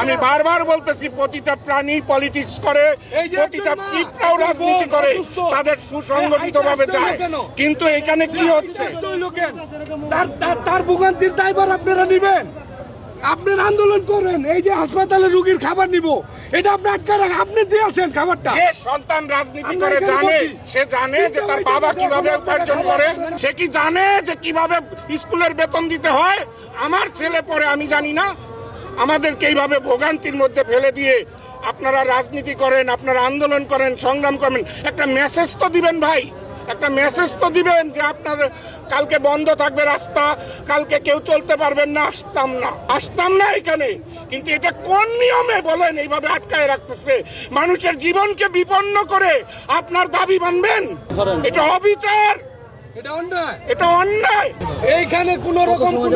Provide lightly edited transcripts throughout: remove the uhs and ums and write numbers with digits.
আমি বারবার বলতেছি প্রতিটা প্রাণী পলিটিক্স করে, প্রতিটা পিঁপড়াও রাজনীতি করে, তাদের সুসংগঠিত ভাবে যায়। কিন্তু এখানে কি হচ্ছে? তার ভোগান্তির দায়ভার আপনারা নিবেন, আপনার আন্দোলন করেন। এই যে হাসপাতালে রোগীর খাবার নিব, এটা আপনি আটকে রাখেন, আপনি দিয়ে আসেন খাবারটা। যে সন্তান রাজনীতি করে জানে, সে জানে যে তার বাবা কিভাবে উপার্জন করে, সে কি জানে যে কিভাবে স্কুলের বেতন দিতে হয়? আমার ছেলে পড়ে, আমি জানি না? আমাদেরকে এইভাবে ভোগান্তির মধ্যে ফেলে দিয়ে আপনারা রাজনীতি করেন, আপনারা আন্দোলন করেন, সংগ্রাম করেন। একটা মেসেজ তো দিবেন ভাই, একটা মেসেজ তো দিবেন যে আপনার কালকে বন্ধ থাকবে রাস্তা, কালকে কেউ চলতে পারবেন না, আসতাম না এখানে। কিন্তু এটা কোন নিয়মে বলেন এইভাবে আটকায় রাখতেছে? মানুষের জীবনকে বিপন্ন করে আপনার দাবি মানবেন? এটা অবিচার, এটা অন্যায়। এইখানে কোন রকম কোন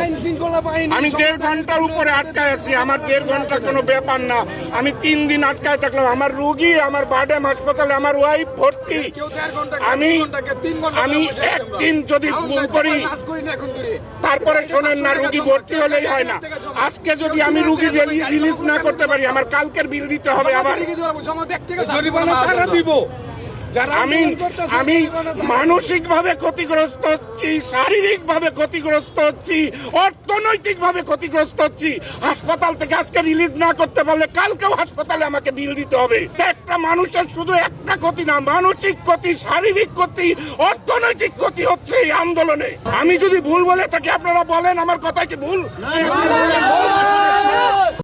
আইন শৃঙ্খলা বাহিনী। আমি 1.5 ঘন্টার উপরে আটকায় আছি, আমার 1.5 ঘন্টা কোনো ব্যাপার না। আমি 3 দিন আটকায় থাকলাম, আমার রোগী আমার বারডেম হাসপাতালে, আমার ওয়াইফ ভর্তি। আমি একদিন যদি ভুল করি, তারপরে শোনেন না, রোগী ভর্তি হলেই হয় না। আজকে যদি আমি রোগী রিলিজ না করতে পারি, আমার কালকের বিল দিতে হবে আবার। আমি মানসিক ভাবে ক্ষতিগ্রস্ত হচ্ছি, শারীরিক ভাবে ক্ষতিগ্রস্ত হচ্ছি, অর্থনৈতিক ভাবে ক্ষতিগ্রস্ত হচ্ছি। হাসপাতাল থেকে আজকে রিলিজ না করতে পারলে কালকেও হাসপাতালে আমাকে বিল দিতে হবে। একটা মানুষের শুধু একটা ক্ষতি না, মানসিক ক্ষতি, শারীরিক ক্ষতি, অর্থনৈতিক ক্ষতি হচ্ছে এই আন্দোলনে। আমি যদি ভুল বলে থাকি আপনারা বলেন, আমার কথা কি ভুল?